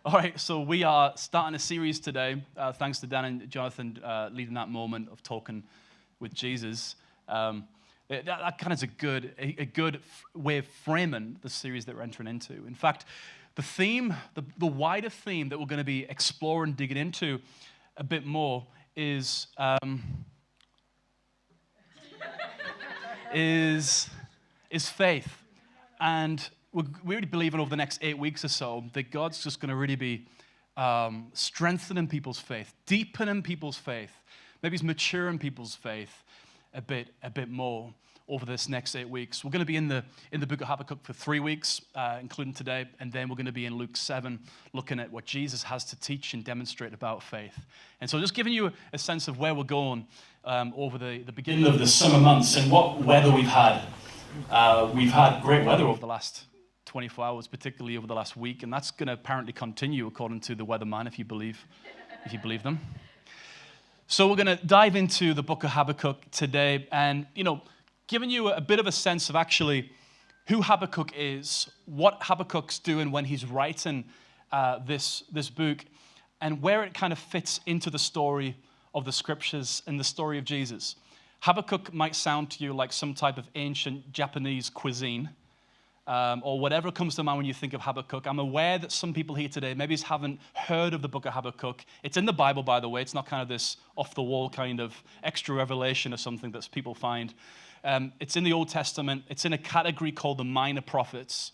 All right, so we are starting a series today, thanks to Dan and Jonathan leading that moment of talking with Jesus. That kind of is a good way of framing the series that we're entering into. In fact, the theme, the wider theme that we're going to be exploring, digging into a bit more is faith. And we're really believing over the next 8 weeks or so that God's just going to really be strengthening people's faith, deepening people's faith. Maybe He's maturing people's faith a bit more over this next 8 weeks. We're going to be in the book of Habakkuk for 3 weeks, including today, and then we're going to be in Luke 7, looking at what Jesus has to teach and demonstrate about faith. And so just giving you a sense of where we're going over the beginning of the summer months and what weather we've had. We've had great weather over the last 24 hours, particularly over the last week, and that's going to apparently continue according to the weatherman, if you believe them. So we're going to dive into the book of Habakkuk today, and giving you a bit of a sense of actually who Habakkuk is, what Habakkuk's doing when he's writing this book, and where it kind of fits into the story of the scriptures and the story of Jesus. Habakkuk might sound to you like some type of ancient Japanese cuisine, or whatever comes to mind when you think of Habakkuk. I'm aware that some people here today maybe haven't heard of the book of Habakkuk. It's in the Bible, by the way. It's not kind of this off-the-wall kind of extra revelation or something that people find. It's in the Old Testament. It's in a category called the minor prophets.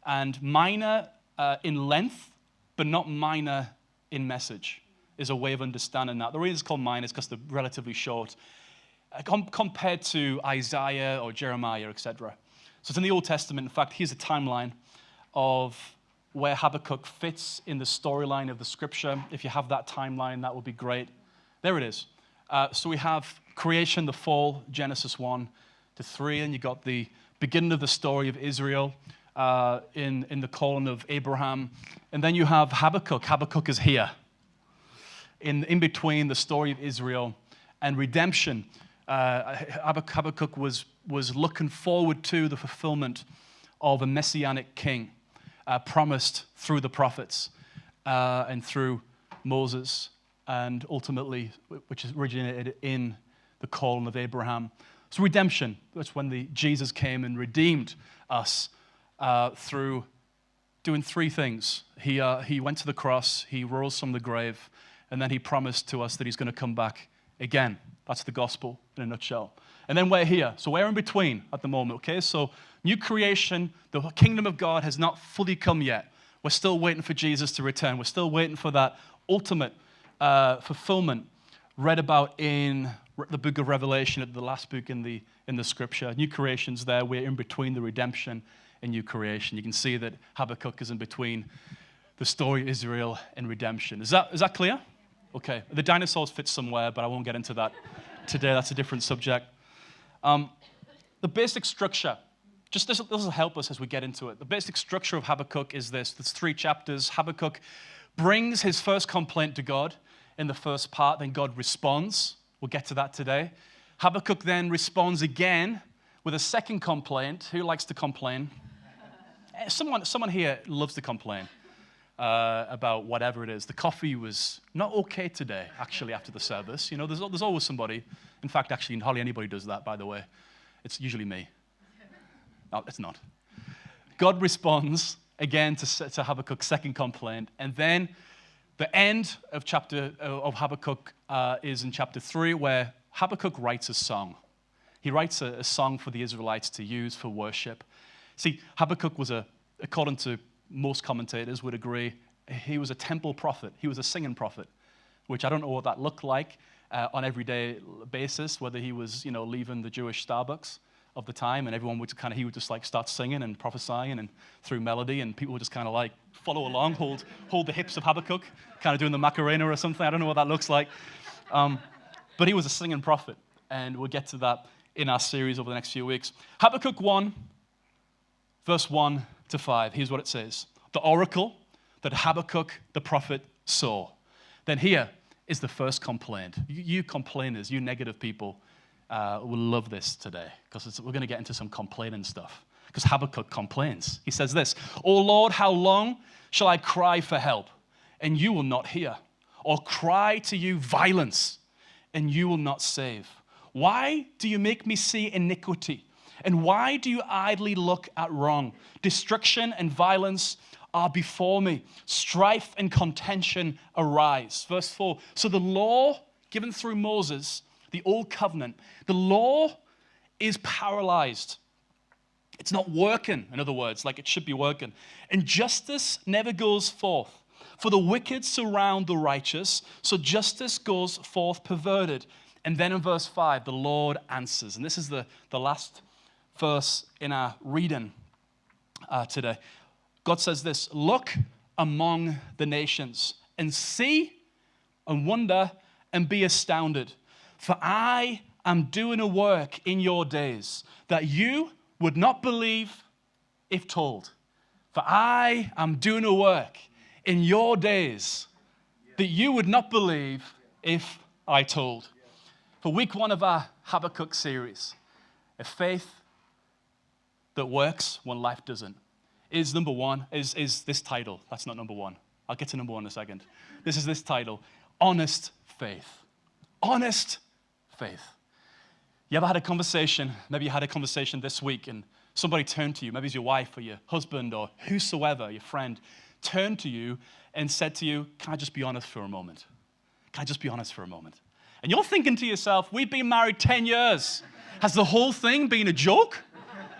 And minor in length, but not minor in message, is a way of understanding that. The reason it's called minor is because they're relatively short, compared to Isaiah or Jeremiah, etc. So it's in the Old Testament. In fact, here's a timeline of where Habakkuk fits in the storyline of the scripture. If you have that timeline, that would be great. There it is. So we have creation, the fall, Genesis 1 to 3, and you got the beginning of the story of Israel in the calling of Abraham. And then you have Habakkuk. Habakkuk is here in between the story of Israel and redemption. Habakkuk was looking forward to the fulfillment of a messianic king promised through the prophets and through Moses, and ultimately, which originated in the calling of Abraham. So redemption, that's when Jesus came and redeemed us through doing 3 things. He went to the cross, he rose from the grave, and then he promised to us that he's going to come back again. That's the gospel in a nutshell. And then we're here. So we're in between at the moment, okay? So new creation, the kingdom of God has not fully come yet. We're still waiting for Jesus to return. We're still waiting for that ultimate fulfillment read about in the book of Revelation, the last book in the scripture. New creation's there. We're in between the redemption and new creation. You can see that Habakkuk is in between the story of Israel and redemption. Is that clear? Okay. The dinosaurs fit somewhere, but I won't get into that today. That's a different subject. The basic structure, just this will help us as we get into it. The basic structure of Habakkuk is this. There's 3 chapters. Habakkuk brings his first complaint to God in the first part, then God responds. We'll get to that today. Habakkuk then responds again with a second complaint. Who likes to complain? Someone here loves to complain about whatever it is. The coffee was not okay today, actually, after the service. There's always somebody. In fact, actually, hardly anybody does that, by the way. It's usually me. No, it's not. God responds again to Habakkuk's second complaint, and then the end of Habakkuk is in chapter 3, where Habakkuk writes a song. He writes a song for the Israelites to use for worship. See, Habakkuk was according to most commentators would agree, he was a temple prophet. He was a singing prophet, which I don't know what that looked like on everyday basis, whether he was, leaving the Jewish Starbucks of the time, and everyone would he would just start singing and prophesying and through melody, and people would just follow along, hold the hips of Habakkuk, doing the Macarena or something. I don't know what that looks like. But he was a singing prophet, and we'll get to that in our series over the next few weeks. Habakkuk 1, verse 1 to 5. Here's what it says. The oracle that Habakkuk the prophet saw. Then here is the first complaint. You complainers, you negative people, will love this today, because we're going to get into some complaining stuff. Because Habakkuk complains. He says this, "O Lord, how long shall I cry for help? and you will not hear, or cry to you violence, and you will not save. Why do you make me see iniquity? And why do you idly look at wrong? Destruction and violence are before me. Strife and contention arise. Verse 4. So the law given through Moses, the old covenant, the law is paralyzed. It's not working, in other words, like it should be working. And justice never goes forth. For the wicked surround the righteous, so justice goes forth perverted. And then in verse 5, the Lord answers. And this is the last verse in our reading today. God says this, look among the nations and see and wonder and be astounded. For I am doing a work in your days that you would not believe if told. For I am doing a work in your days that you would not believe if I told. For week 1 of our Habakkuk series, a faith that works when life doesn't, is number 1, is this title. That's not number 1. I'll get to number 1 in a second. This is this title, Honest Faith. Honest faith. You ever had a conversation, maybe you had a conversation this week and somebody turned to you, maybe it's your wife or your husband or whosoever, your friend, turned to you and said to you, can I just be honest for a moment? Can I just be honest for a moment? And you're thinking to yourself, we've been married 10 years. Has the whole thing been a joke?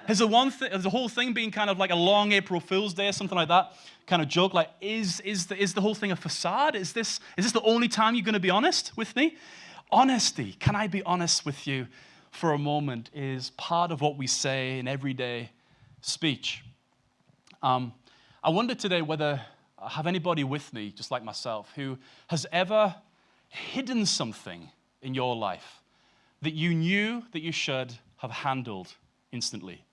Has the whole thing been kind of like a long April Fool's Day or something like that? Kind of joke, like, is the whole thing a facade? Is this the only time you're going to be honest with me? Honesty, can I be honest with you for a moment, is part of what we say in everyday speech. I wonder today whether I have anybody with me, just like myself, who has ever hidden something in your life that you knew that you should have handled instantly.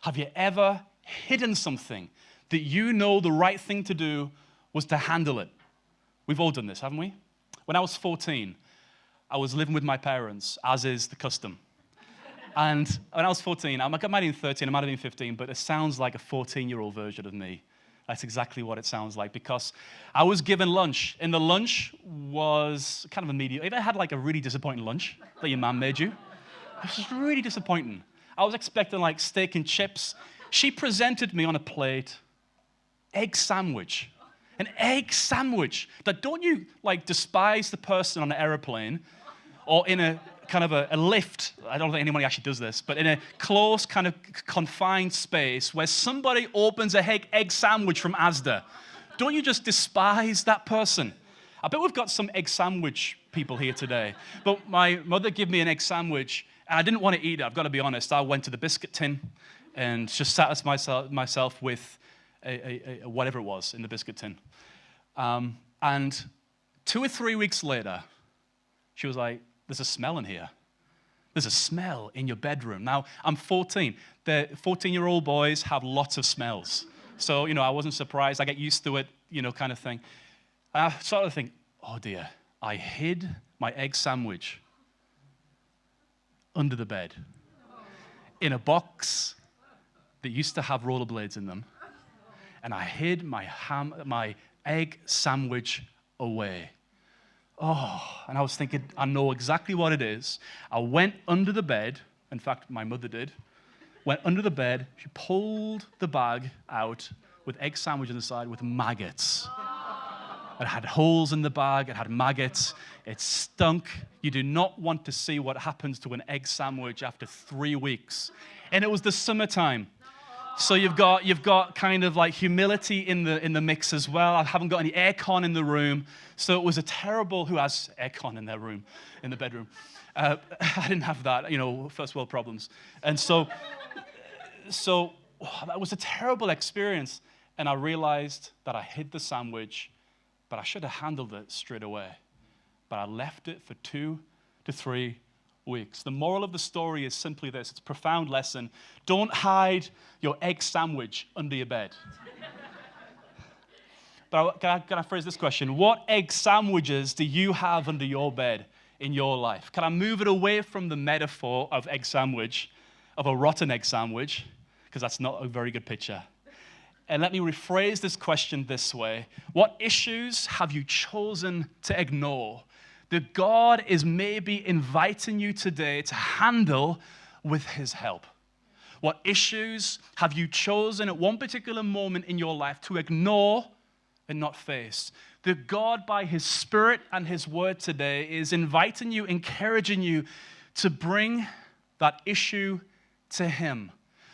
Have you ever hidden something that you know the right thing to do was to handle it? We've all done this, haven't we? When I was 14, I was living with my parents, as is the custom. And when I was 14, I got married in 13, I might have been 15, but it sounds like a 14-year-old version of me. That's exactly what it sounds like, because I was given lunch, and the lunch was kind of a medium. Have you ever had like a really disappointing lunch that your mom made you? It was just really disappointing. I was expecting like steak and chips. She presented me on a plate, egg sandwich. An egg sandwich. That don't you like despise the person on an airplane or in a kind of a lift? I don't think anybody actually does this, but in a close kind of confined space where somebody opens a egg sandwich from Asda. Don't you just despise that person? I bet we've got some egg sandwich people here today. But my mother gave me an egg sandwich, and I didn't want to eat it, I've got to be honest. I went to the biscuit tin and just satisfied myself with a whatever it was in the biscuit tin. And 2 or 3 weeks later, she was like, there's a smell in here. There's a smell in your bedroom. Now, I'm 14. The 14-year-old boys have lots of smells. So, I wasn't surprised. I get used to it, kind of thing. I started to think, oh dear, I hid my egg sandwich under the bed in a box that used to have rollerblades in them. And I hid my egg sandwich away. Oh, and I was thinking, I know exactly what it is. I went under the bed. In fact, my mother did. Went under the bed. She pulled the bag out with egg sandwich on the side with maggots. It had holes in the bag. It had maggots. It stunk. You do not want to see what happens to an egg sandwich after 3 weeks. And it was the summertime. So you've got kind of like humility in the mix as well. I haven't got any aircon in the room. So it was a terrible, who has aircon in their room, in the bedroom? I didn't have that, first world problems. And so that was a terrible experience. And I realized that I hid the sandwich, but I should have handled it straight away. But I left it for 2 to 3 weeks. The moral of the story is simply this. It's a profound lesson. Don't hide your egg sandwich under your bed. But can I phrase this question? What egg sandwiches do you have under your bed in your life? Can I move it away from the metaphor of egg sandwich, of a rotten egg sandwich, because that's not a very good picture, And let me rephrase this question this way. What issues have you chosen to ignore that God is maybe inviting you today to handle with his help? What issues have you chosen at one particular moment in your life to ignore and not face? That God, by his Spirit and his word today, is inviting you, encouraging you to bring that issue to him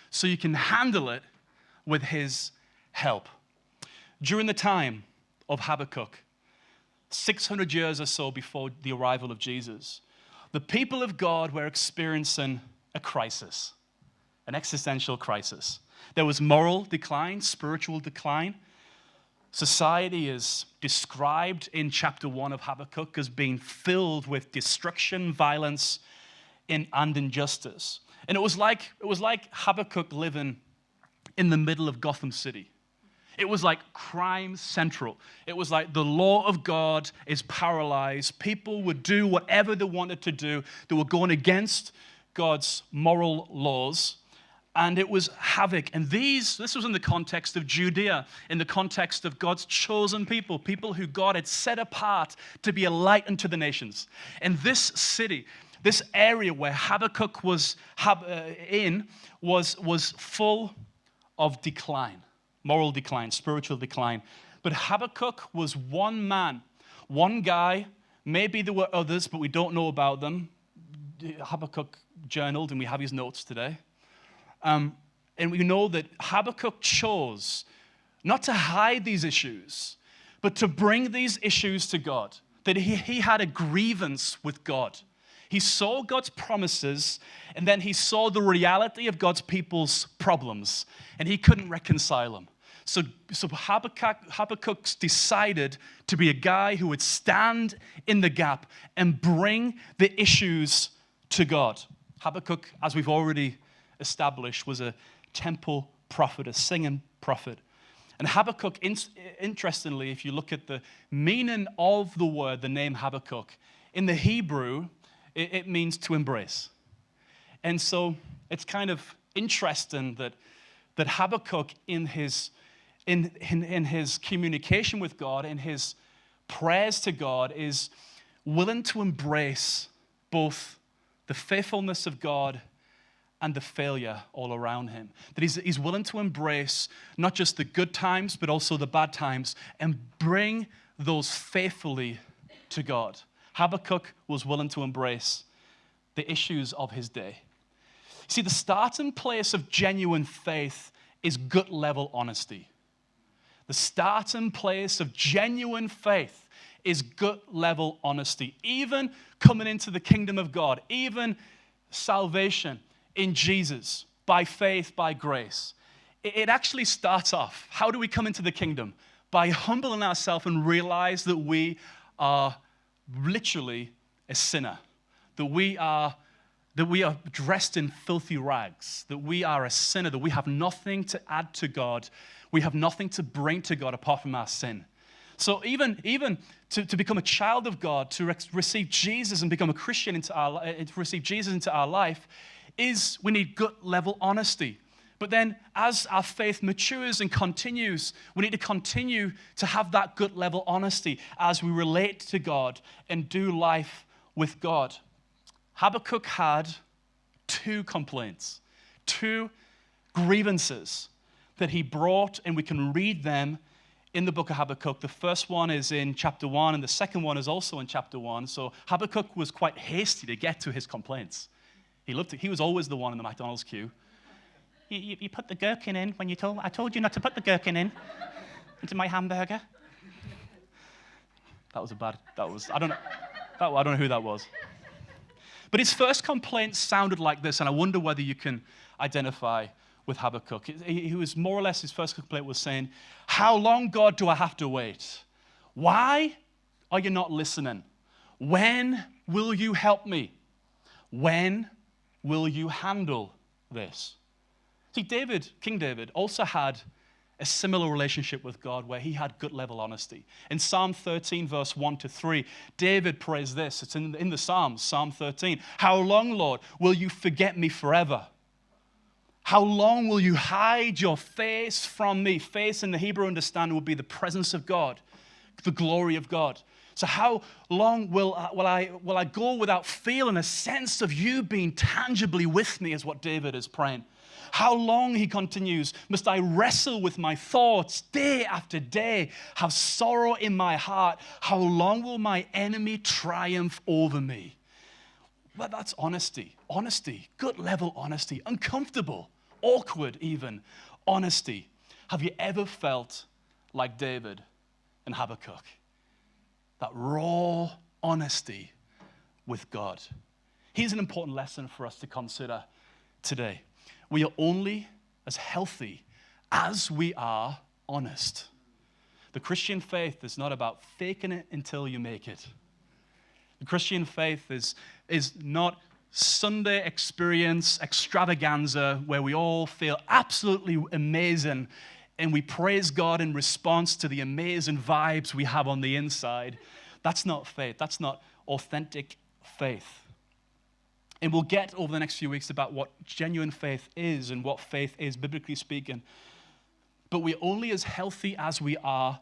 so you can handle it with his help. During the time of Habakkuk, 600 years or so before the arrival of Jesus, the people of God were experiencing a crisis, an existential crisis. There was moral decline, spiritual decline. Society is described in chapter 1 of Habakkuk as being filled with destruction, violence, and injustice. And it was like Habakkuk living in the middle of Gotham City. It was like crime central. It was like the law of God is paralyzed. People would do whatever they wanted to do. They were going against God's moral laws. And it was havoc. And this was in the context of Judea, in the context of God's chosen people, people who God had set apart to be a light unto the nations. And this city, this area where Habakkuk was in, was full of decline, moral decline, spiritual decline. But Habakkuk was one man, one guy. Maybe there were others, but we don't know about them. Habakkuk journaled, and we have his notes today. And we know that Habakkuk chose not to hide these issues, but to bring these issues to God, that he had a grievance with God. He saw God's promises, and then he saw the reality of God's people's problems, and he couldn't reconcile them. So Habakkuk decided to be a guy who would stand in the gap and bring the issues to God. Habakkuk, as we've already established, was a temple prophet, a singing prophet. And Habakkuk, interestingly, if you look at the meaning of the word, the name Habakkuk, in the Hebrew, it means to embrace. And so it's kind of interesting that Habakkuk, in his communication with God, in his prayers to God, is willing to embrace both the faithfulness of God and the failure all around him. That he's willing to embrace not just the good times, but also the bad times, and bring those faithfully to God. Habakkuk was willing to embrace the issues of his day. See, the starting place of genuine faith is gut-level honesty. The starting place of genuine faith is gut-level honesty. Even coming into the kingdom of God, even salvation in Jesus, by faith, by grace. It actually starts off, how do we come into the kingdom? By humbling ourselves and realize that we are literally a sinner, that we are dressed in filthy rags, that we are a sinner, that we have nothing to add to God, we have nothing to bring to God apart from our sin. So even to become a child of God, to receive Jesus and become a Christian to receive Jesus into our life, we need gut-level honesty. But then as our faith matures and continues, we need to continue to have that gut-level honesty as we relate to God and do life with God. Habakkuk had 2 complaints, 2 grievances that he brought, and we can read them in the book of Habakkuk. The first one is in chapter 1, and the second one is also in chapter 1. So Habakkuk was quite hasty to get to his complaints. He was always the one in the McDonald's queue. You put the gherkin in when I told you not to put the gherkin into my hamburger. I don't know who that was. But his first complaint sounded like this, and I wonder whether you can identify with Habakkuk. He was more or less, his first complaint was saying, "How long, God, do I have to wait? Why are you not listening? When will you help me? When will you handle this?" See, King David also had a similar relationship with God where he had gut-level honesty. In Psalm 13, verse 1-3, David prays this. It's in the Psalms, Psalm 13. "How long, Lord, will you forget me forever? How long will you hide your face from me? Face in the Hebrew understanding would be the presence of God, the glory of God. So how long will I go without feeling a sense of you being tangibly with me, is what David is praying. How long, he continues, must I wrestle with my thoughts day after day, have sorrow in my heart? How long will my enemy triumph over me? Well, that's honesty. Honesty, good level honesty, uncomfortable, awkward even, honesty. Have you ever felt like David and Habakkuk? That raw honesty with God. Here's an important lesson for us to consider today. We are only as healthy as we are honest. The Christian faith is not about faking it until you make it. The Christian faith is not Sunday experience extravaganza where we all feel absolutely amazing and we praise God in response to the amazing vibes we have on the inside. That's not faith. That's not authentic faith. And we'll get over the next few weeks about what genuine faith is and what faith is, biblically speaking. But we're only as healthy as we are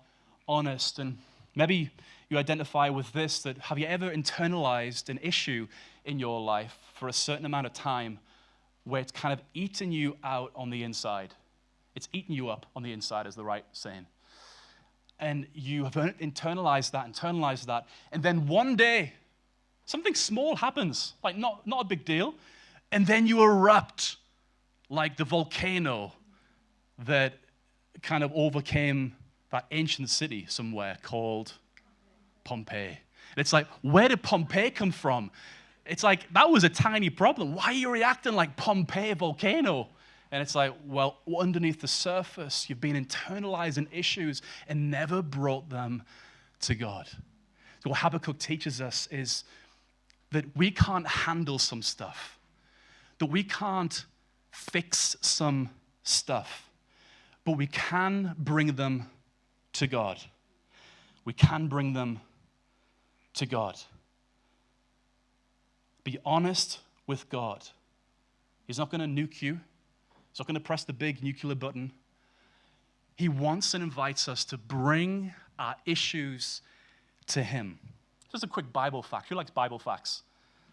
honest. And maybe you identify with this, that have you ever internalized an issue in your life for a certain amount of time where it's kind of eating you out on the inside? It's eating you up on the inside, is the right saying. And you have internalized that. And then one day, something small happens, like not a big deal. And then you erupt like the volcano that kind of overcame that ancient city somewhere called Pompeii. And it's like, where did Pompeii come from? It's like, that was a tiny problem. Why are you reacting like Pompeii volcano? And it's like, well, underneath the surface, you've been internalizing issues and never brought them to God. So what Habakkuk teaches us is that we can't handle some stuff, that we can't fix some stuff, but we can bring them to God. We can bring them to God. Be honest with God. He's not going to nuke you. He's not going to press the big nuclear button. He wants and invites us to bring our issues to him. Just a quick Bible fact. Who likes Bible facts?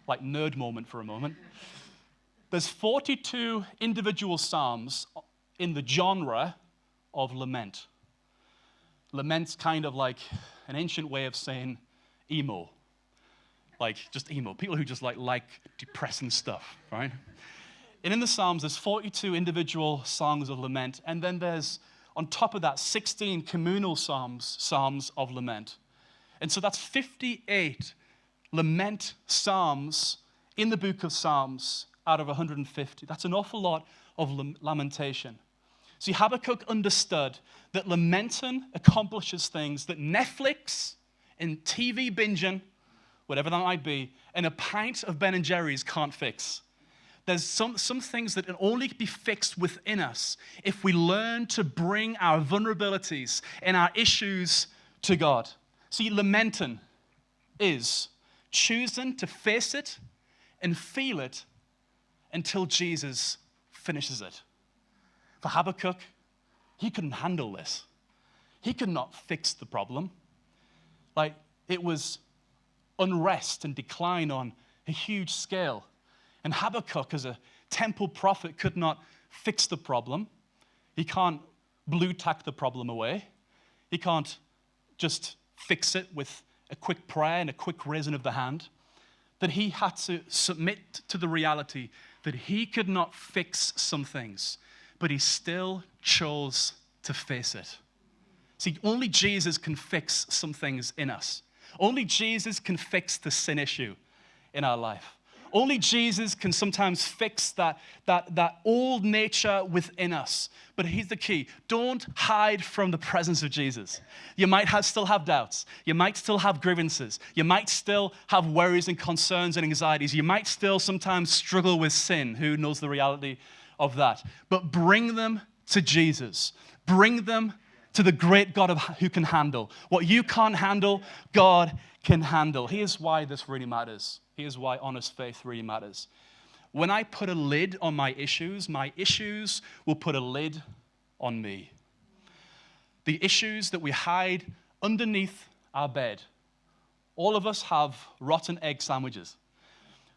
Like nerd moment for a moment. There's 42 individual psalms in the genre of lament. Lament's kind of like an ancient way of saying emo. Like just emo. People who just like depressing stuff, right? And in the Psalms, there's 42 individual songs of lament. And then there's, on top of that, 16 communal psalms of lament. And so that's 58 lament psalms in the book of Psalms out of 150. That's an awful lot of lamentation. See, Habakkuk understood that lamenting accomplishes things that Netflix and TV binging, whatever that might be, and a pint of Ben & Jerry's can't fix. There's some things that can only be fixed within us if we learn to bring our vulnerabilities and our issues to God. See, lamenting is choosing to face it and feel it until Jesus finishes it. For Habakkuk, he couldn't handle this. He could not fix the problem. Like, it was unrest and decline on a huge scale. And Habakkuk, as a temple prophet, could not fix the problem. He can't blue tack the problem away. He can't just fix it with a quick prayer and a quick raising of the hand. That he had to submit to the reality that he could not fix some things, but he still chose to face it. See, only Jesus can fix some things in us. Only Jesus can fix the sin issue in our life. Only Jesus can sometimes fix that old nature within us. But here's the key. Don't hide from the presence of Jesus. You might still have doubts. You might still have grievances. You might still have worries and concerns and anxieties. You might still sometimes struggle with sin. Who knows the reality of that? But bring them to Jesus. Bring them to the great God who can handle. What you can't handle, God can handle. Here's why this really matters. Here's why honest faith really matters. when I put a lid on my issues will put a lid on me. The issues that we hide underneath our bed. All of us have rotten egg sandwiches.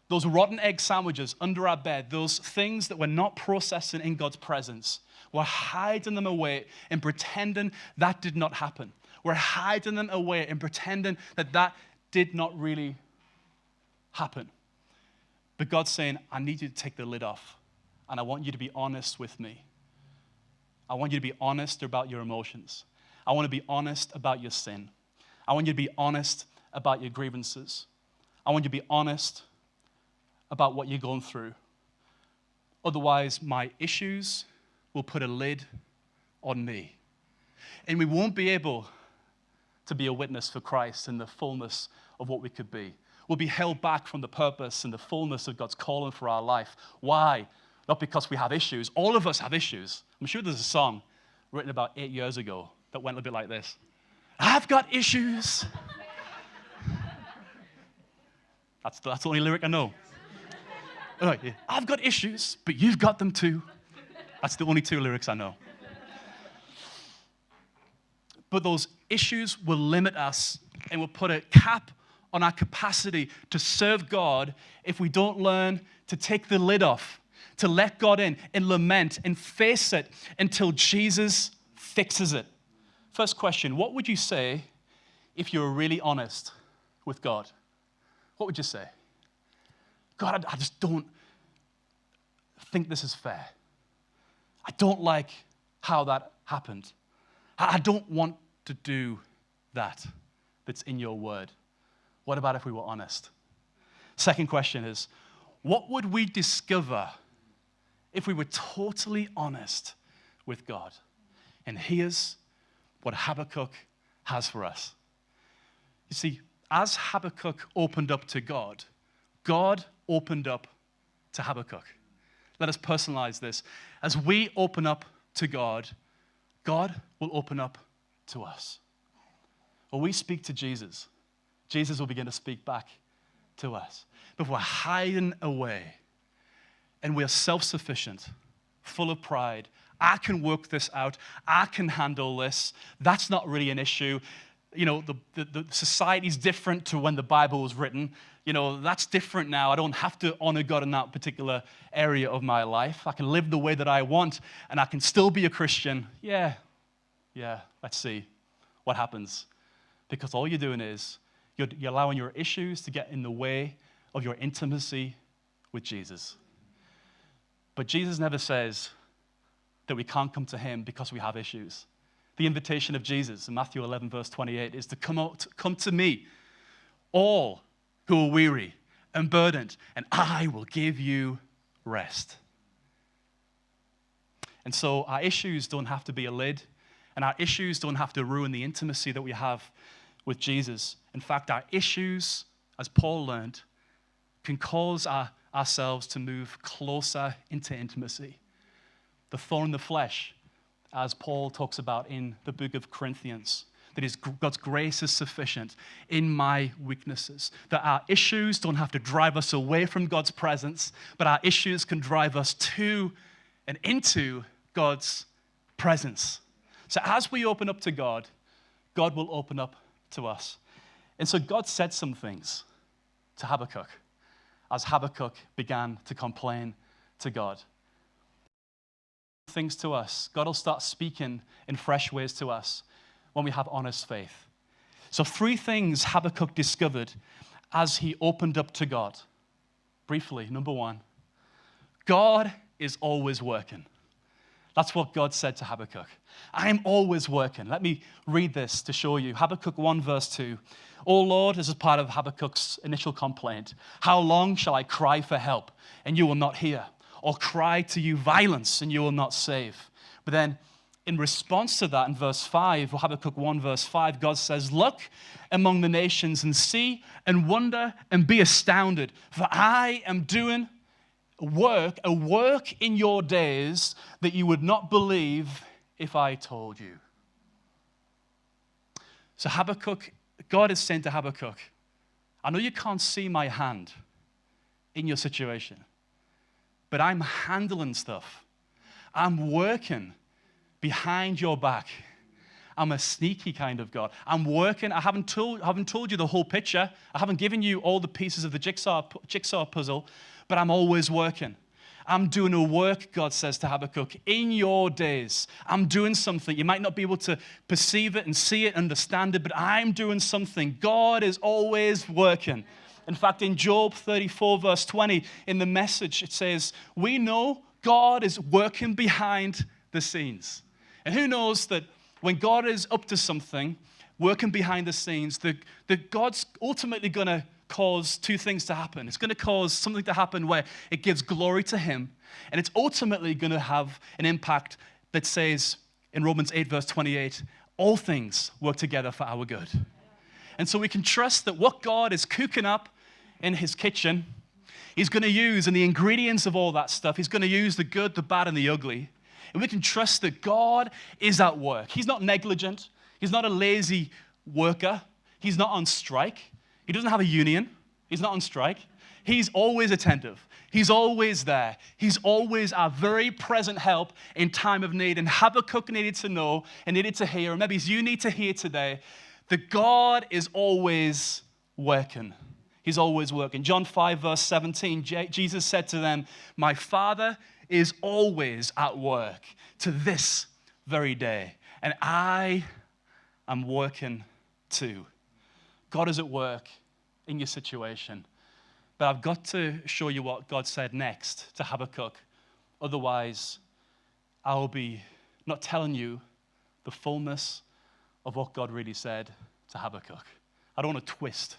Those rotten egg sandwiches under our bed, those things that we're not processing in God's presence, we're hiding them away and pretending that did not happen. We're hiding them away and pretending that that did not really happen. But God's saying, I need you to take the lid off, and I want you to be honest with me. I want you to be honest about your emotions. I want to be honest about your sin. I want you to be honest about your grievances. I want you to be honest about what you're going through. Otherwise, my issues will put a lid on me. And we won't be able to be a witness for Christ in the fullness of what we could be. We'll be held back from the purpose and the fullness of God's calling for our life. Why? Not because we have issues. All of us have issues. I'm sure there's a song written about 8 years ago that went a bit like this. I've got issues. That's the only lyric I know. I've got issues, but you've got them too. That's the only 2 lyrics I know. But those issues will limit us and will put a cap on our capacity to serve God if we don't learn to take the lid off, to let God in and lament and face it until Jesus fixes it. First question, what would you say if you were really honest with God? What would you say? God, I just don't think this is fair. I don't like how that happened. I don't want to do that that's in your word. What about if we were honest? Second question is, what would we discover if we were totally honest with God? And here's what Habakkuk has for us. You see, as Habakkuk opened up to God, God opened up to Habakkuk. Let us personalize this. As we open up to God, God will open up to us. When we speak to Jesus, Jesus will begin to speak back to us. But if we're hiding away and we're self-sufficient, full of pride, I can work this out, I can handle this, that's not really an issue. You know, the society's different to when the Bible was written. You know, that's different now. I don't have to honor God in that particular area of my life. I can live the way that I want, and I can still be a Christian. Yeah, let's see what happens. Because all you're doing is you're allowing your issues to get in the way of your intimacy with Jesus. But Jesus never says that we can't come to him because we have issues. The invitation of Jesus in Matthew 11, verse 28 is to come to me, all who are weary and burdened, and I will give you rest. And so our issues don't have to be a lid, and our issues don't have to ruin the intimacy that we have with Jesus. In fact, our issues, as Paul learned, can cause ourselves to move closer into intimacy. The thorn in the flesh, as Paul talks about in the book of Corinthians, that God's grace is sufficient in my weaknesses. That our issues don't have to drive us away from God's presence, but our issues can drive us to and into God's presence. So as we open up to God, God will open up to us. And so God said some things to Habakkuk as Habakkuk began to complain to God. Things to us. God will start speaking in fresh ways to us when we have honest faith. So 3 things Habakkuk discovered as he opened up to God. Briefly, number 1, God is always working. That's what God said to Habakkuk. I am always working. Let me read this to show you. Habakkuk 1 verse 2. O Lord, this is part of Habakkuk's initial complaint. How long shall I cry for help and you will not hear? Or cry to you violence, and you will not save. But then, in response to that, in verse 5, or Habakkuk 1, verse 5, God says, look among the nations and see and wonder and be astounded, for I am doing a work in your days that you would not believe if I told you. So Habakkuk, God is saying to Habakkuk, I know you can't see my hand in your situation, but I'm handling stuff. I'm working behind your back. I'm a sneaky kind of God. I'm working. I haven't told you the whole picture. I haven't given you all the pieces of the jigsaw puzzle, but I'm always working. I'm doing a work, God says to Habakkuk, in your days. I'm doing something. You might not be able to perceive it and see it, understand it, but I'm doing something. God is always working. In fact, in Job 34, verse 20, in the Message, it says, we know God is working behind the scenes. And who knows that when God is up to something, working behind the scenes, that God's ultimately going to cause two things to happen. It's going to cause something to happen where it gives glory to him, and it's ultimately going to have an impact that says in Romans 8, verse 28, all things work together for our good. And so we can trust that what God is cooking up in his kitchen, he's going to use, and the ingredients of all that stuff, he's going to use the good, the bad, and the ugly. And we can trust that God is at work. He's not negligent. He's not a lazy worker. He's not on strike. He doesn't have a union. He's not on strike. He's always attentive. He's always there. He's always our very present help in time of need. And Habakkuk needed to know and needed to hear, and maybe you need to hear today, that God is always working. He's always working. John 5, verse 17, Jesus said to them, my Father is always at work to this very day, and I am working too. God is at work in your situation. But I've got to show you what God said next to Habakkuk. Otherwise, I'll be not telling you the fullness of what God really said to Habakkuk. I don't want to twist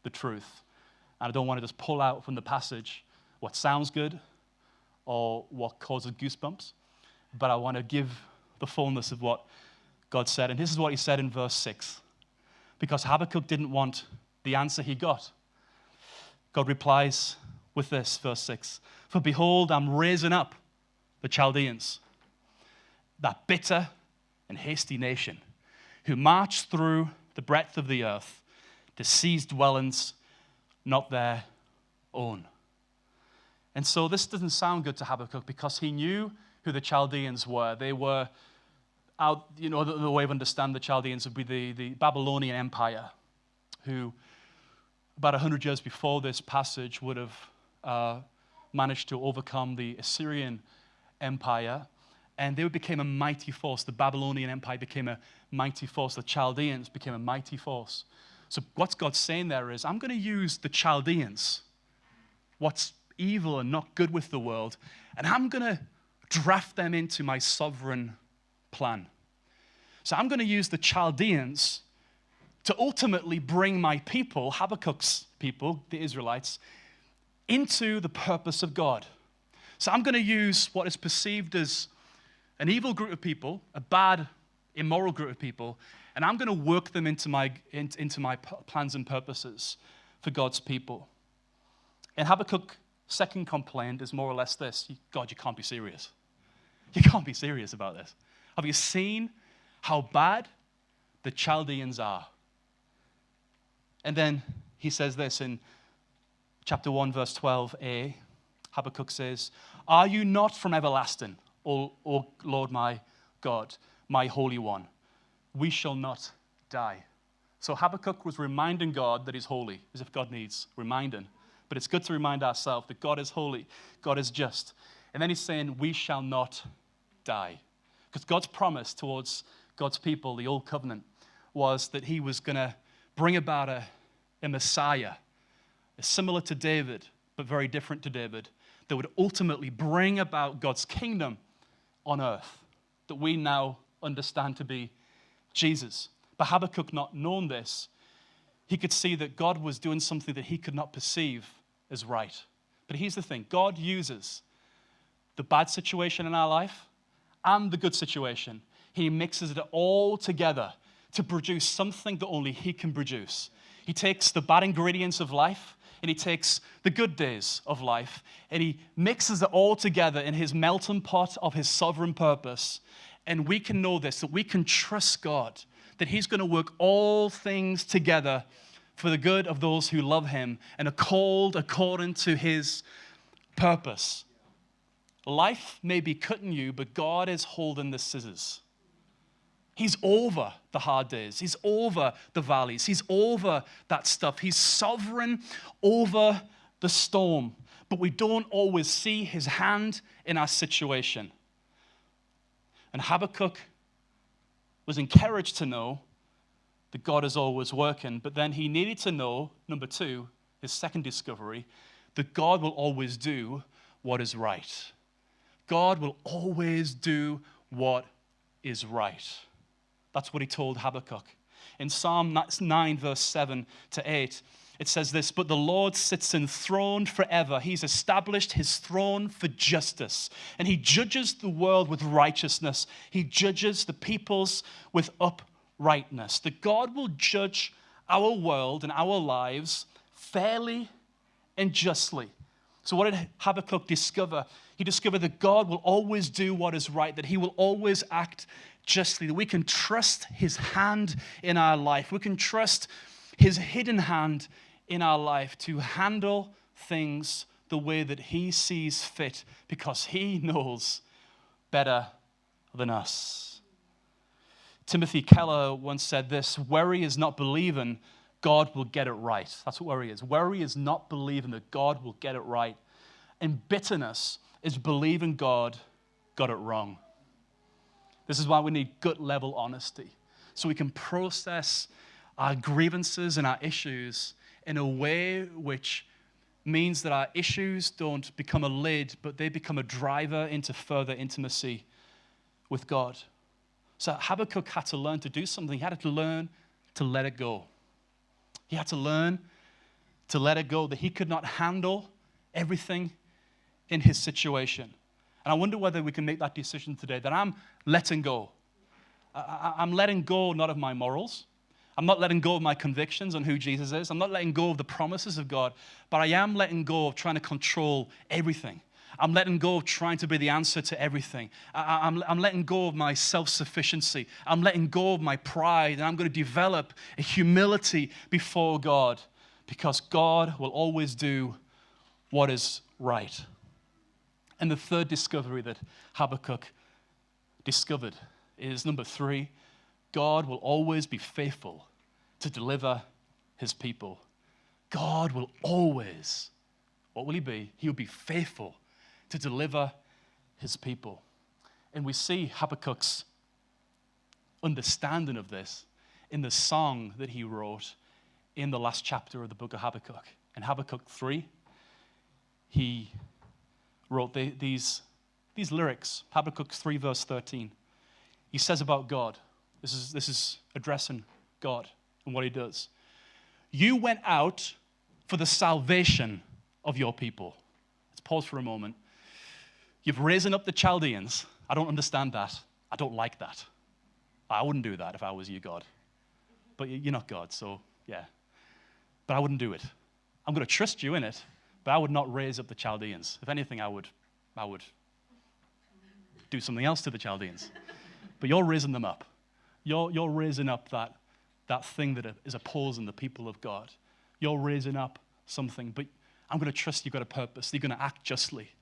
the truth. And I don't want to just pull out from the passage what sounds good or what causes goosebumps. But I want to give the fullness of what God said. And this is what he said in verse 6. Because Habakkuk didn't want the answer he got. God replies with this, verse 6. For behold, I'm raising up the Chaldeans, that bitter and hasty nation, who march through the breadth of the earth to seize dwellings not their own. And so this doesn't sound good to Habakkuk because he knew who the Chaldeans were. They were out, the way of understand the Chaldeans would be the Babylonian Empire, who about 100 years before this passage would have managed to overcome the Assyrian Empire, and they became a mighty force. The Babylonian Empire became a mighty force. The Chaldeans became a mighty force. So what God's saying there is, I'm going to use the Chaldeans, what's evil and not good with the world, and I'm going to draft them into my sovereign plan. So I'm going to use the Chaldeans to ultimately bring my people, Habakkuk's people, the Israelites, into the purpose of God. So I'm going to use what is perceived as an evil group of people, a bad, immoral group of people, and I'm going to work them into my plans and purposes for God's people. And Habakkuk's second complaint is more or less this: God, you can't be serious. You can't be serious about this. Have you seen how bad the Chaldeans are? And then he says this in chapter 1, verse 12a. Habakkuk says, are you not from everlasting, O Lord my God, my Holy One? We shall not die. So Habakkuk was reminding God that he's holy, as if God needs reminding. But it's good to remind ourselves that God is holy, God is just. And then he's saying, we shall not die. Because God's promise towards God's people, the old covenant, was that he was going to bring about a Messiah, similar to David, but very different to David, that would ultimately bring about God's kingdom on earth, that we now understand to be Jesus. But Habakkuk, not knowing this, he could see that God was doing something that he could not perceive as right. But here's the thing: God uses the bad situation in our life and the good situation. He mixes it all together to produce something that only he can produce. He takes the bad ingredients of life and he takes the good days of life and he mixes it all together in his melting pot of his sovereign purpose. And we can know this, that we can trust God, that he's going to work all things together for the good of those who love him and are called according to his purpose. life may be cutting you, but God is holding the scissors. He's over the hard days. He's over the valleys. He's over that stuff. He's sovereign over the storm. But we don't always see his hand in our situation. And Habakkuk was encouraged to know that God is always working. But then he needed to know, number 2, his second discovery, that God will always do what is right. God will always do what is right. That's what he told Habakkuk. In Psalm 9, verse 7 to 8, it says this, "But the Lord sits enthroned forever. He's established his throne for justice, and he judges the world with righteousness. He judges the peoples with uprightness." That God will judge our world and our lives fairly and justly. So what did Habakkuk discover? He discovered that God will always do what is right, that he will always act justly, that we can trust his hand in our life. We can trust his hidden hand in our life to handle things the way that he sees fit, because he knows better than us. Timothy Keller once said this, "Worry is not believing God will get it right." That's what worry is. Worry is not believing that God will get it right. And bitterness is believing God got it wrong. This is why we need gut-level honesty, so we can process our grievances and our issues in a way which means that our issues don't become a lid, but they become a driver into further intimacy with God. So Habakkuk had to learn to do something. He had to learn to let it go. He had to learn to let it go, that he could not handle everything in his situation. And I wonder whether we can make that decision today, that I'm letting go. I'm letting go not of my morals. I'm not letting go of my convictions on who Jesus is. I'm not letting go of the promises of God, but I am letting go of trying to control everything. I'm letting go of trying to be the answer to everything. I'm letting go of my self-sufficiency. I'm letting go of my pride, and I'm going to develop a humility before God, because God will always do what is right. And the third discovery that Habakkuk discovered is, number 3, God will always be faithful to deliver his people. God will always, what will he be? He will be faithful to deliver his people. And we see Habakkuk's understanding of this in the song that he wrote in the last chapter of the book of Habakkuk. In Habakkuk 3, he wrote these lyrics. Habakkuk 3, verse 13. He says about God, this is addressing God and what he does. "You went out for the salvation of your people." Let's pause for a moment. You've risen up the Chaldeans. I don't understand that. I don't like that. I wouldn't do that if I was you, God. But you're not God, so yeah. But I wouldn't do it. I'm going to trust you in it, but I would not raise up the Chaldeans. If anything, I would do something else to the Chaldeans. But you're raising them up. You're raising up that thing that is opposing the people of God. You're raising up something, but I'm going to trust you've got a purpose. You're going to act justly.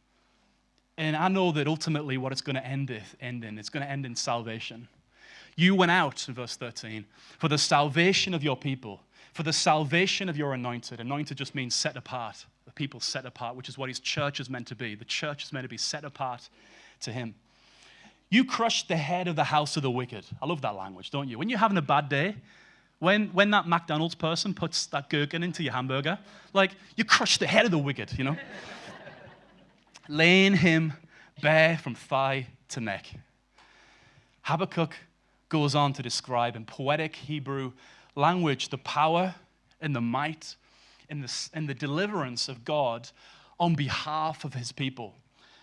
And I know that ultimately what it's going to end in, it's going to end in salvation. You went out, in verse 13, for the salvation of your people, for the salvation of your anointed. Anointed just means set apart, the people set apart, which is what his church is meant to be. The church is meant to be set apart to him. You crushed the head of the house of the wicked. I love that language, don't you? When you're having a bad day, when that McDonald's person puts that gherkin into your hamburger, like, you crush the head of the wicked, you know? Laying him bare from thigh to neck. Habakkuk goes on to describe in poetic Hebrew language the power and the might and the deliverance of God on behalf of his people.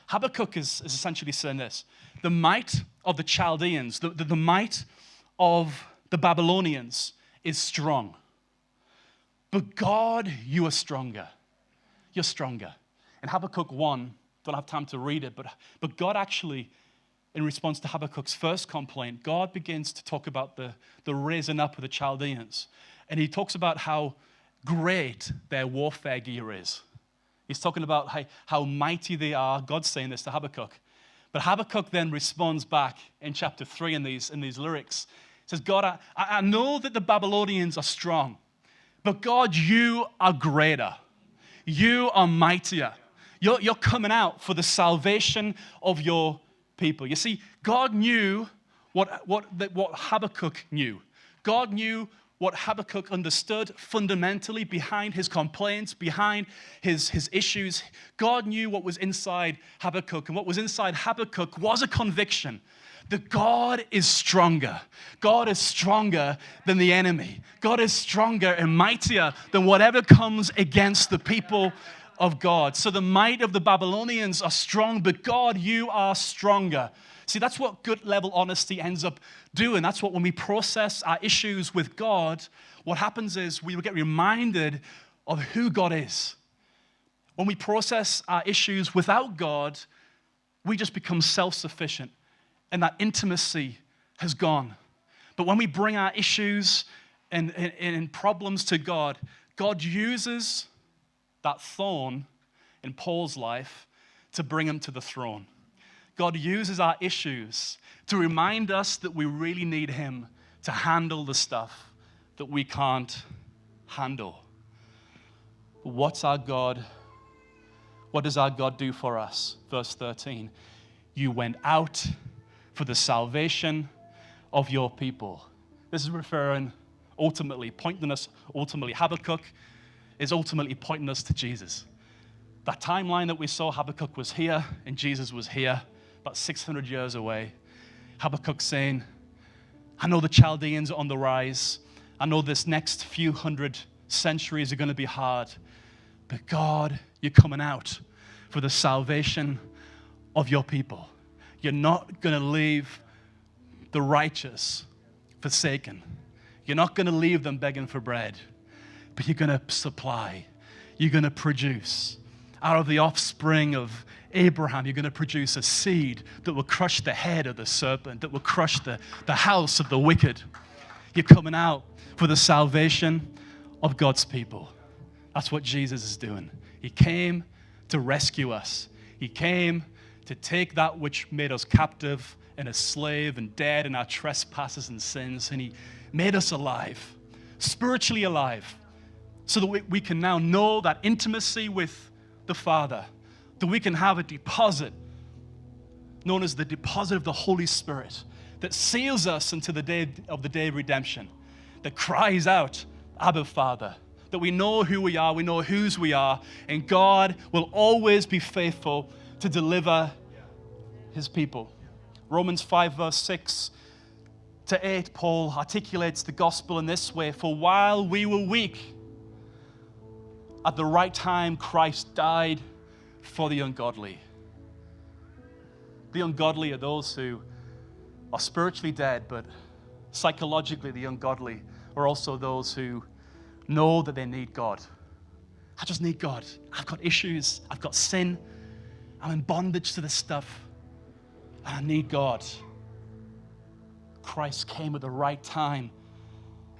Habakkuk is essentially saying this: the might of the Chaldeans, the might of the Babylonians is strong. But God, you are stronger. You're stronger. In Habakkuk 1, don't have time to read it, but God actually, in response to Habakkuk's first complaint, God begins to talk about the raising up of the Chaldeans. And he talks about how great their warfare gear is. He's talking about how mighty they are. God's saying this to Habakkuk. But Habakkuk then responds back in chapter 3 in these lyrics. He says, God, I know that the Babylonians are strong, but God, you are greater. You are mightier. You're coming out for the salvation of your people. You see, God knew what Habakkuk knew. God knew what Habakkuk understood fundamentally behind his complaints, behind his issues. God knew what was inside Habakkuk, and what was inside Habakkuk was a conviction that God is stronger. God is stronger than the enemy. God is stronger and mightier than whatever comes against the people of God. So the might of the Babylonians are strong, but God, you are stronger. See, that's what good level honesty ends up doing. That's what when we process our issues with God, what happens is we get reminded of who God is. When we process our issues without God, we just become self-sufficient, and that intimacy has gone. But when we bring our issues and problems to God, God uses that thorn in Paul's life to bring him to the throne. God uses our issues to remind us that we really need him to handle the stuff that we can't handle. What's our God? What does our God do for us? Verse 13, you went out for the salvation of your people. This is referring ultimately, Habakkuk is ultimately pointing us to Jesus. That timeline that we saw, Habakkuk was here and Jesus was here, about 600 years away. Habakkuk saying, I know the Chaldeans are on the rise. I know this next few hundred centuries are going to be hard. But God, you're coming out for the salvation of your people. You're not going to leave the righteous forsaken. You're not going to leave them begging for bread. But you're going to supply. You're going to produce. Out of the offspring of Abraham, you're going to produce a seed that will crush the head of the serpent, that will crush the house of the wicked. You're coming out for the salvation of God's people. That's what Jesus is doing. He came to rescue us. He came to take that which made us captive and a slave and dead in our trespasses and sins, and he made us alive, spiritually alive, so that we can now know that intimacy with the Father, that we can have a deposit known as the deposit of the Holy Spirit that seals us into the day of redemption, that cries out, Abba, Father, that we know who we are, we know whose we are, and God will always be faithful to deliver his people. Romans 5 verse 6 to 8, Paul articulates the gospel in this way, for while we were weak, at the right time, Christ died for the ungodly. The ungodly are those who are spiritually dead, but psychologically the ungodly are also those who know that they need God. I just need God. I've got issues. I've got sin. I'm in bondage to this stuff. And I need God. Christ came at the right time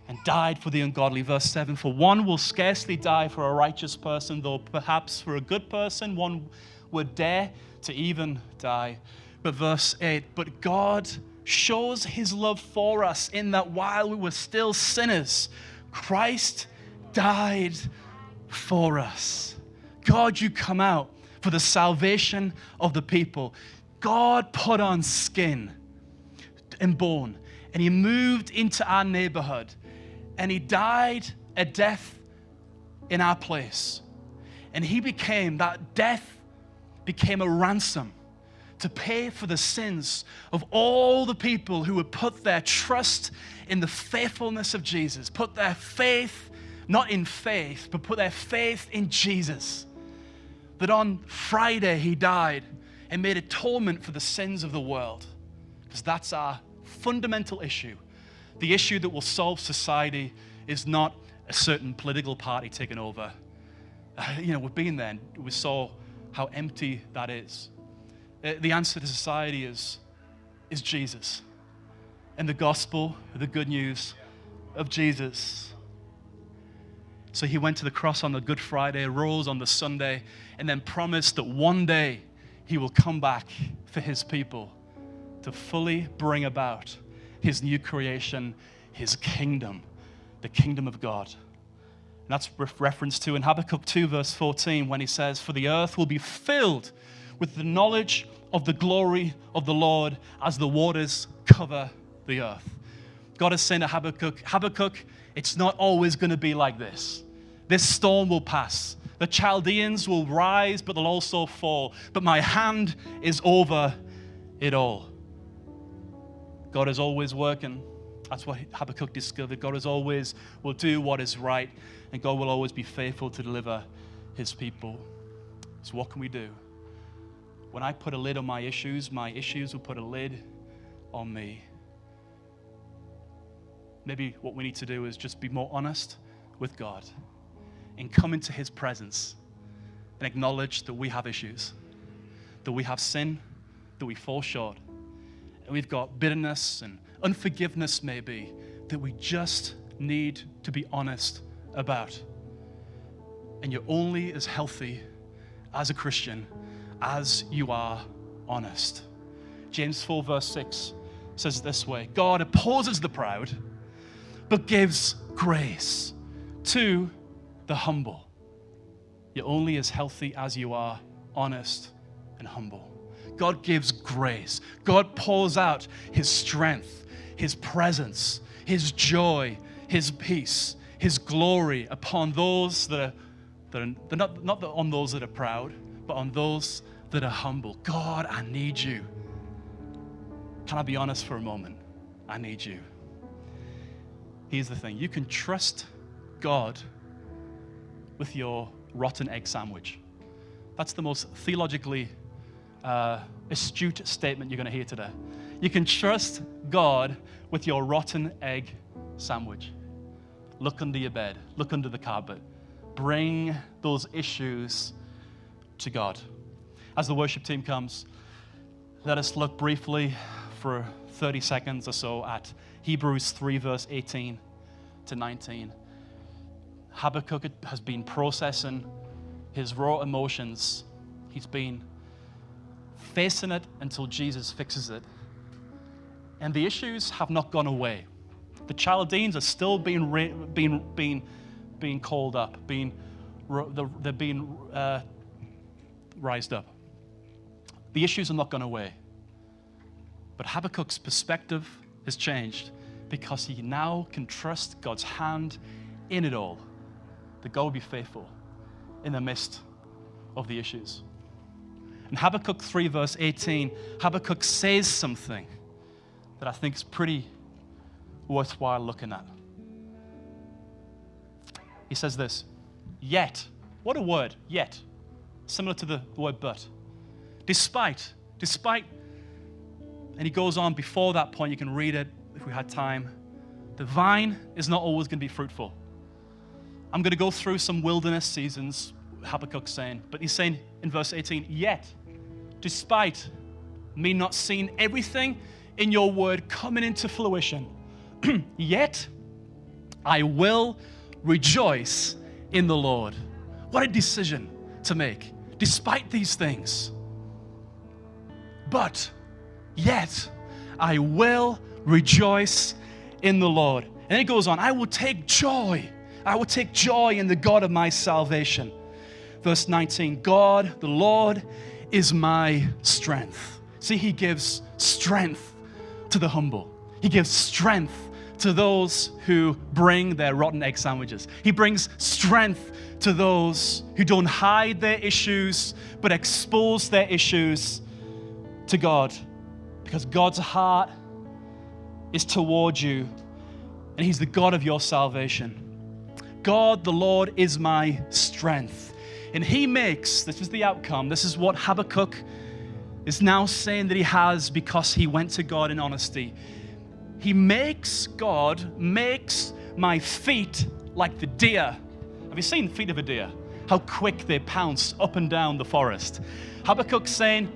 and died for the ungodly. Verse 7, for one will scarcely die for a righteous person, though perhaps for a good person one would dare to even die. But verse 8, but God shows his love for us in that while we were still sinners, Christ died for us. God, you come out for the salvation of the people. God put on skin and bone, and he moved into our neighborhood, and he died a death in our place. And he became, that death became a ransom to pay for the sins of all the people who would put their trust in the faithfulness of Jesus, put their faith, not in faith, but put their faith in Jesus. That on Friday he died and made atonement for the sins of the world. Because that's our fundamental issue. The issue that will solve society is not a certain political party taking over. We've been there and we saw how empty that is. The answer to society is Jesus and the gospel, the good news of Jesus. So he went to the cross on the Good Friday, rose on the Sunday, and then promised that one day he will come back for his people to fully bring about his new creation, his kingdom, the kingdom of God. And that's reference to in Habakkuk 2 verse 14 when he says, "For the earth will be filled with the knowledge of the glory of the Lord as the waters cover the earth." God is saying to Habakkuk, Habakkuk, it's not always going to be like this. This storm will pass. The Chaldeans will rise, but they'll also fall. But my hand is over it all. God is always working. That's what Habakkuk discovered. God is always will do what is right, and God will always be faithful to deliver his people. So what can we do? When I put a lid on my issues will put a lid on me. Maybe what we need to do is just be more honest with God and come into his presence and acknowledge that we have issues, that we have sin, that we fall short, and we've got bitterness and unforgiveness maybe that we just need to be honest about. And you're only as healthy as a Christian as you are honest. James 4 verse 6 says this way, "God opposes the proud, but gives grace to the humble." You're only as healthy as you are honest and humble. God gives grace. God pours out his strength, his presence, his joy, his peace, his glory upon those that are not on those that are proud, but on those that are humble. God, I need you. Can I be honest for a moment? I need you. Here's the thing. You can trust God with your rotten egg sandwich. That's the most theologically astute statement you're going to hear today. You can trust God with your rotten egg sandwich. Look under your bed. Look under the carpet. Bring those issues to God. As the worship team comes, let us look briefly for 30 seconds or so at Hebrews 3 verse 18 to 19. Habakkuk has been processing his raw emotions. He's been facing it until Jesus fixes it. And the issues have not gone away. The Chaldeans are still being called up, they're being rised up. The issues are not gone away. But Habakkuk's perspective has changed because he now can trust God's hand in it all, that God will be faithful in the midst of the issues. In Habakkuk 3 verse 18, Habakkuk says something that I think is pretty worthwhile looking at. He says this, "Yet," what a word, yet, similar to the word but. Despite, and he goes on before that point, you can read it if we had time. The vine is not always going to be fruitful. I'm going to go through some wilderness seasons, Habakkuk's saying, but he's saying in verse 18, "Yet, despite me not seeing everything in your word coming into fruition, yet I will rejoice in the Lord." What a decision to make, despite these things. But yet I will rejoice in the Lord. And then it goes on, I will take joy in the God of my salvation. Verse 19, God, the Lord, is my strength. See, he gives strength to the humble. He gives strength to those who bring their rotten egg sandwiches. He brings strength to those who don't hide their issues, but expose their issues to God. Because God's heart is toward you, and he's the God of your salvation. God, the Lord, is my strength. And he makes, this is the outcome, this is what Habakkuk is now saying that he has because he went to God in honesty. God makes my feet like the deer. Have you seen the feet of a deer? How quick they pounce up and down the forest. Habakkuk's saying,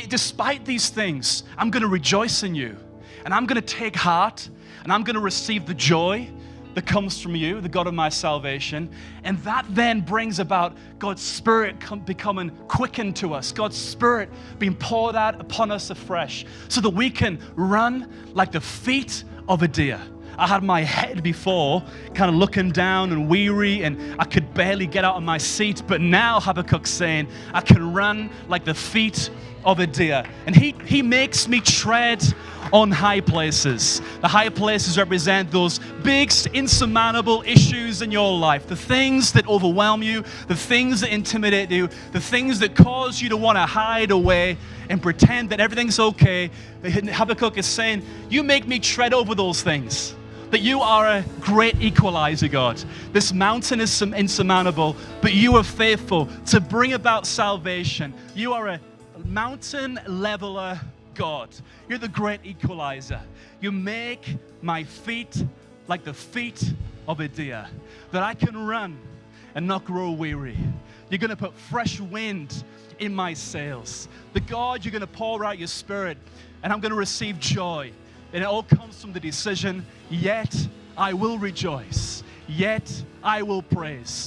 despite these things, I'm going to rejoice in you. And I'm going to take heart, and I'm going to receive the joy that comes from you, the God of my salvation. And that then brings about God's Spirit becoming quickened to us, God's Spirit being poured out upon us afresh so that we can run like the feet of a deer. I had my head before kind of looking down and weary, and I could barely get out of my seat. But now Habakkuk's saying, I can run like the feet of a deer. And he makes me tread on high places. The high places represent those big, insurmountable issues in your life, the things that overwhelm you, the things that intimidate you, the things that cause you to want to hide away and pretend that everything's okay. Habakkuk is saying, you make me tread over those things. That you are a great equalizer, God. This mountain is insurmountable, but you are faithful to bring about salvation. You are a mountain leveler, God. You're the great equalizer. You make my feet like the feet of a deer, that I can run and not grow weary. You're going to put fresh wind in my sails. The God, you're going to pour out your Spirit, and I'm going to receive joy. And it all comes from the decision, yet I will rejoice, yet I will praise.